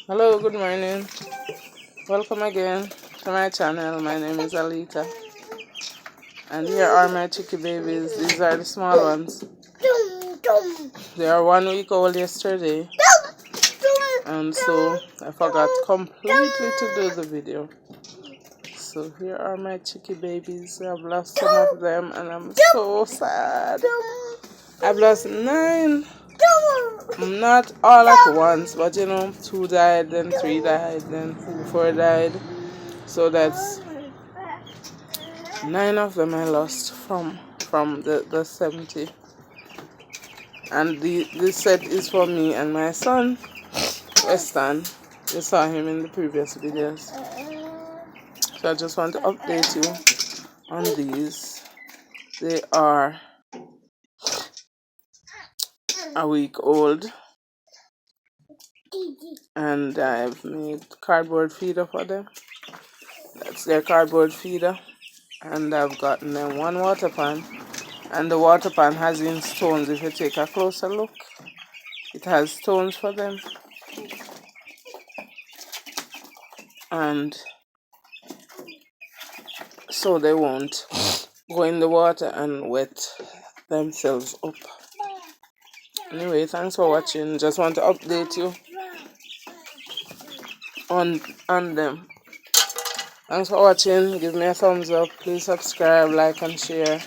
Hello, good morning. Welcome again to my channel. My name is Alita, and here are my chicky babies. These are the small ones. They are 1 week old yesterday, and so I forgot completely to do the video. So here are my chicky babies. I've lost some of them, and I'm so sad. I've lost 9. Not all at once, but 2 died, then 3 died, then 4 died. So that's 9 of them I lost from the 70. And this set is for me and my son, Weston. You saw him in the previous videos. So I just want to update you on these. They are a week old, and I've made cardboard feeder for them. That's their cardboard feeder. And I've gotten them 1 water pan, and the water pan has in stones. If you take a closer look, it has stones for them, and so they won't go in the water and wet themselves up. Anyway, thanks for watching. Just want to update you on them. Thanks for watching. Give me a thumbs up. Please subscribe, like, and share.